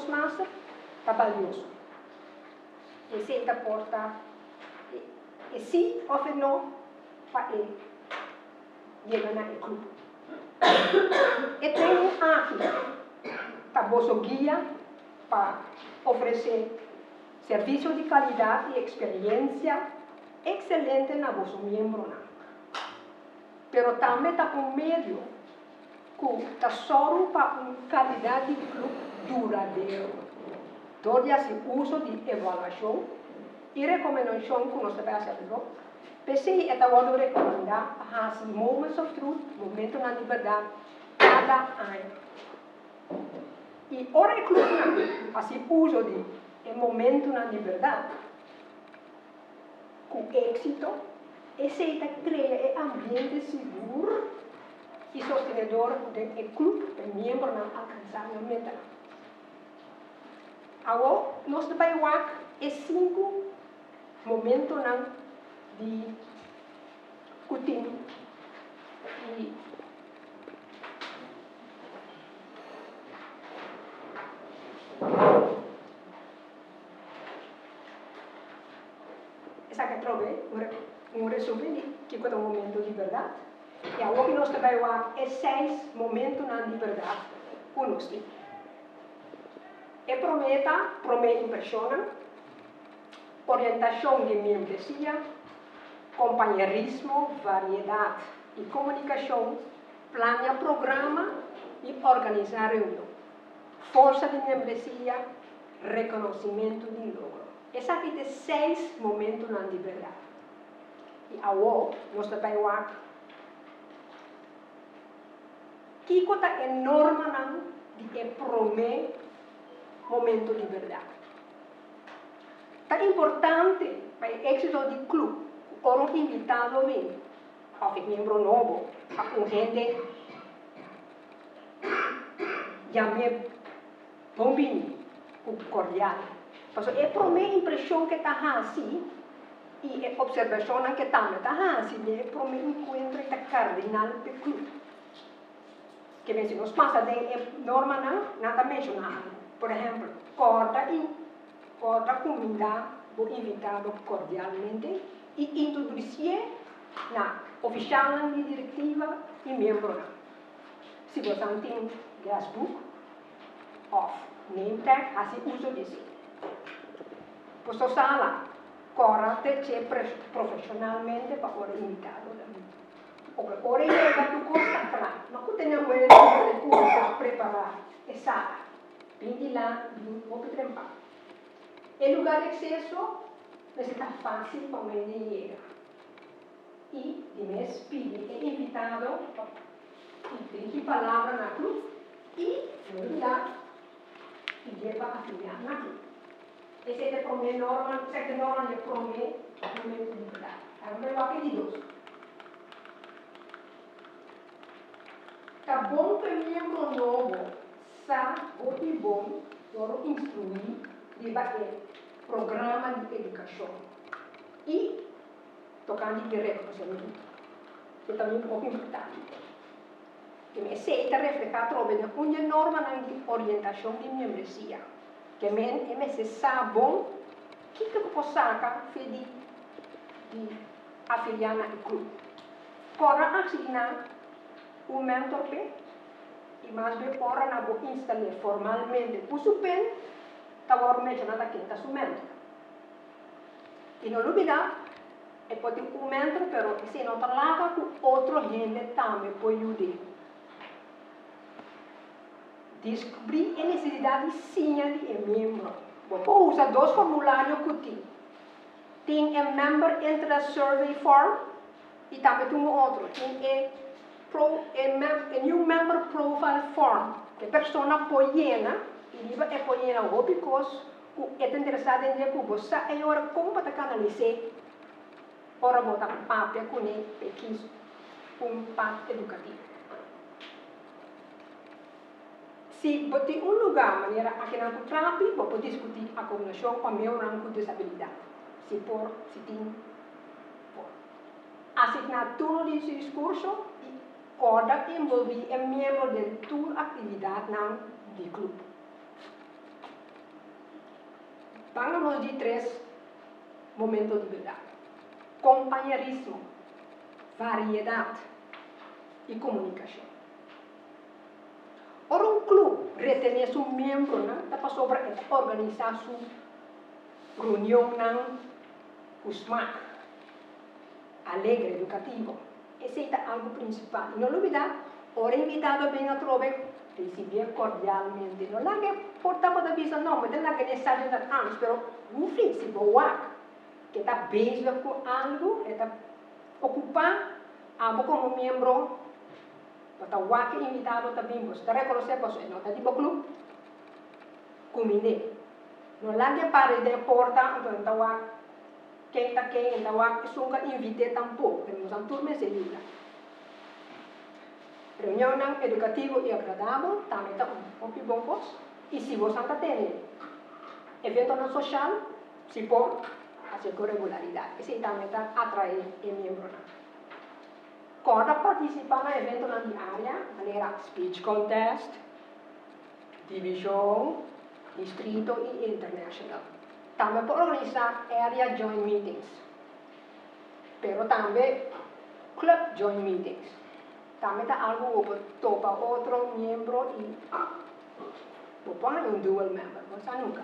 Master trabalhoso. E se ainda porta, e se ou não, para ele chegar na clube. E tem aqui, tá bolso guia para oferecer serviço de qualidade e experiência excelente na vosso membro. Pero também está com medo que está só para uma qualidade de clube duradouro. Todo esse uso de avaliação e recomendação que nós devemos fazer. PC é o recomendar as Moments of Truth, momento na liberdade, cada ano. E o reclutando esse uso de momento na liberdade, com êxito, esse cria um ambiente seguro e sostenedor do clube, do membro não alcançar a meta. Agora, nós devemos ver 5 momentos de cutim e essa que trove um resumo que é um momento de liberdade. E agora que nós devemos ver 6 momentos na liberdade conosco. E promete impressiona, orientação de membresia, companheirismo, variedade e comunicação, planeia programa e organizar reunião, força de membresia, reconhecimento de logo. Essa aqui tem 6 momentos na liberdade. E agora, nós devemos ver que coisa enorme de prometer momento de liberdade. É importante para o êxito do clube, um invitado vem, ou um membro novo, um gente chame bombini, cordial. Porque é para mim a impressão que está assim, e a observação que também está assim, é para mim encontro que cardinal do clube. Que bem, se nós passa de norma, nada mencionado. Por exemplo, corta comida o invitado cordialmente e introduzir na oficial de diretiva e membro. Se você tem glassbook, of name tag, assim uso disso. Posso sala, corta-te profissionalmente para o invitado. Ora é que costa para, mas que tenho que preparar essa. Vim lá, vou trempar. Em lugar de excesso, está fácil para ele chegar. E, de mês, pedir é invitado, e tem que palavra na cruz, e, lá, pedir para afiliar na cruz. Esse é o primeiro norma, certa norma de prometer, momento de verdade. Agora eu vou pedir. Tá bom que membro novo, sabe o bom, para instruir, debater, programa de educação. E, tocando de reconhecimento, que também é muito importante. Que aceita refletir através de uma norma de orientação de membresia. Que me sabe bom, que eu posso sacar de afiliar no clube. Para assinar mentor e mais bem ora na vou instalar formalmente o supen agora mencionado aqui está su mentor e não olvidar é pode um mentor pero se não trabalha com outro gente também pode ajudar descobrir a necessidade sim de membro vou usar 2 formulários que tem member interest survey form e também tem outro tem a new member profile form que a pessoa pode llenar e ele pode llenar o because é interessado em que você é agora como para canalizar para botar papel com ele pesquisa parte educativo se você tem lugar maneira aqui na trapi você discutir a combinação com meu rango de disabilidade se tem assinatura desse discurso pode envolver membro de toda atividade do clube. Vamos de 3 momentos de vida: compañerismo, variedad y comunicación. Ahora un club retiene su miembro, ¿no? Para sobre organizar su reunión, usma alegre, educativo. Ese es algo principal. Y no olvidar, ahora invitado ven a trover, recibir cordialmente. No la que portamos de visa, no, no la que necesario de antes, pero un flexible que está bezig con algo, que está ocupado, algo como miembro, está que invitado también, pues está reconocer, pues no está tipo club, combiné. No la que pare de porta, entonces está quem está quem, então nunca invite tampoco, temos um turno de liga. Reunião educativa e agradável, também está um bom coisa. E se você não tem evento social, se pode fazer com regularidade. Esse também está atrair o membro. Cada participar no evento na diária, maneira speech contest, divisão, distrito e internacional. Também pode organizar area joint meetings, pero também club joint meetings. Também está algo que topa outro membro e põe um dual member, você nunca.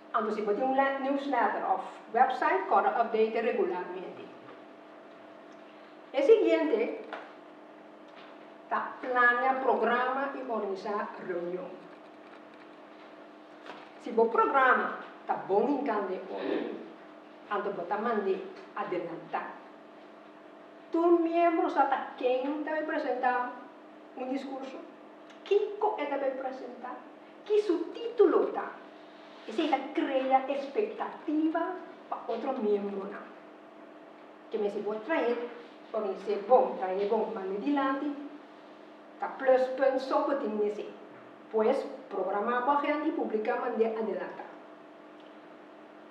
Então, se você tem newsletter ou website, pode update regularmente. O seguinte, está planear programa e organizar reunião. Se o programa está bom em cada um, então você manda adelantar. Tu membro está quem deve apresentar um discurso, que deve apresentar, que seu título está. Isso cria expectativa para outro membro. Que me se pode trazer, pode ser bom, trazer bom, mas adiante, está pluspunt só que tem nesse. Pois, programar para a gente e publicar de adelantar.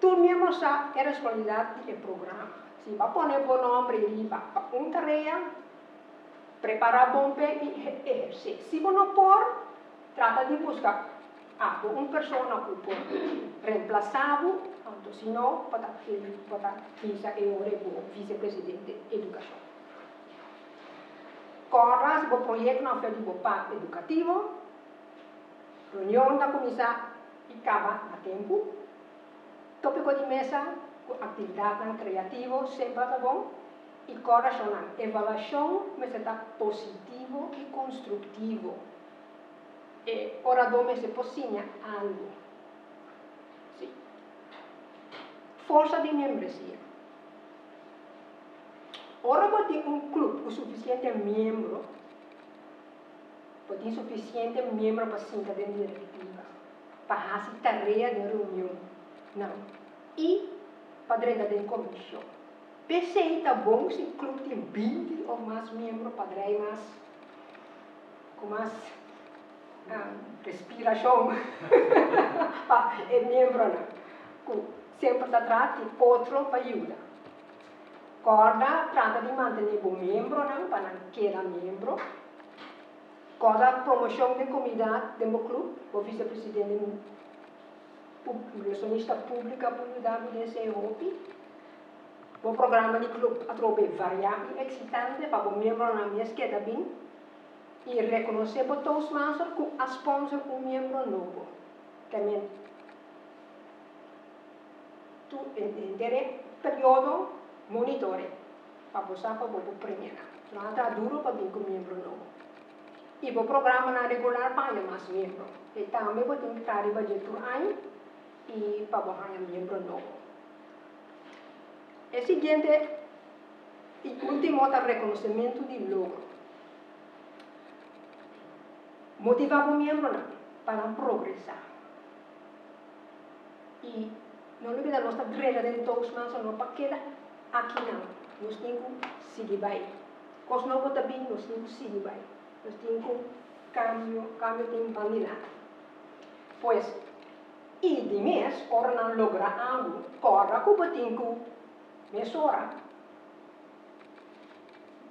Tu membro sabe a responsabilidade do programa. Se vai pôr o nome ali, para uma tarefa, preparar bom pé e exercer. Se não pôr, trata de buscar uma pessoa que reemplaçável, então, se não, pode ficar o vice-presidente de educação. Corra, se o projeto não foi de parte educativo, reunião da comissão e acaba a tempo. Tópico de mesa, atividade criativa, sempre está bom. E coração, avaliação, mas está positivo e construtivo. E orador, mas se possível, algo. Sim. Força de membresia. Ora, pode ter um clube com suficiente membro, pode ter suficiente membro para sentar dentro da diretiva, para fazer tarefa de reunião. Não. E padrinha da comissão. PCI está bom se o clube tem 20 ou mais membros, padrinha mais, com mais respiração. É membro, sempre está atrás de outro para ajudar. Corda trata de manter o membro, para não quedar membro. Corda promoção de comida do clube, o vice-presidente relacionista pública por ajudar nesse hobby. O programa de clube atrobe variável e excitante para o membro na mesa que bem e reconhecer para todos os com a sponsor um membro novo. Também tu entende período monitore para você para o premiar. Não está duro para vir com membro novo. E o programa na regular para mais membro. E também pode entrar em budget por ano e para o membro novo. O seguinte, e último, é o reconhecimento de logro. Motivar o membro para progressar. E não olvida, nós estamos dentro todos os nossos, não para quedar aqui não. Nós temos que seguir bem. Nós não podemos também, nós temos que seguir bem. Nós temos que cambio de vanilla. Pois, e de mês, ora não lograr algo, corra que eu tenho que mesura.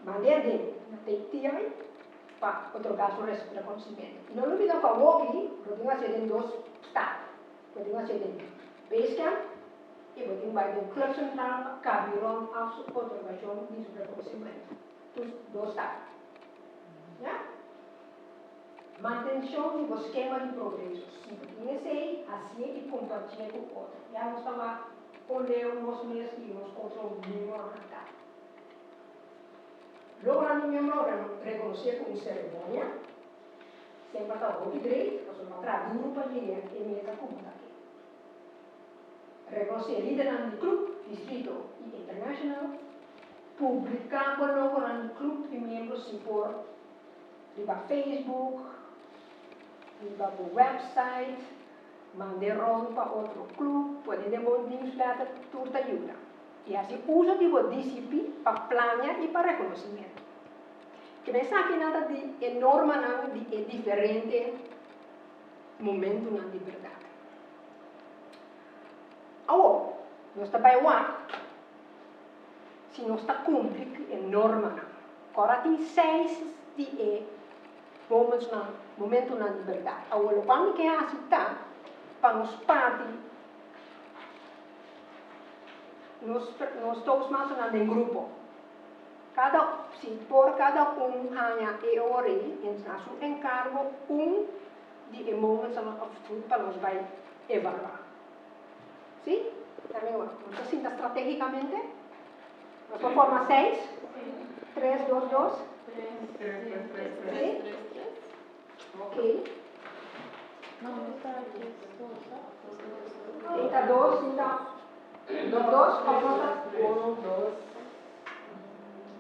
Maneira de ter para otorgar o reconhecimento. E não olvida para o aqui, eu tenho que ser em 2 estados. Pueden hacer en Basecamp y pueden ir en Club Central, Cabirón, a su otorgación y su reconocimiento. Entonces, dos está. ¿Ya? Mantención de esquema de progreso. Si tienes ahí, así y compartir con otro. Ya no estaba con Leo unos meses y unos otros miembros acá. Luego la miembro reconocía con ceremonia. Sempre está o direito, nós vamos traduzir para dinheiro e mesa como está aqui. Reconhecer líder no clube, distrito e internacional, publicar logo no clube e membros se for para Facebook, para o website, mandar para outro clube, pode demorar newsletter, tudo ajuda. E assim usa de disciplina para planear e para reconhecimento. Que pensar que nada de enorme, de diferente momento na liberdade. Agora, nós estamos lá, se nós está cumprindo enorme, agora tem 6 de momento na liberdade. Agora, quando que assim está, para nós parte, nós todos mais em grupo. Se por cada hanya e ore, em seu encargo, de momentos para nós vai evaluar. Sim? Também, nós assim, estrategicamente, nós vamos formar 6, 3, 2, 2. 3. Ok. Então, 2, então, 2, 1, 2.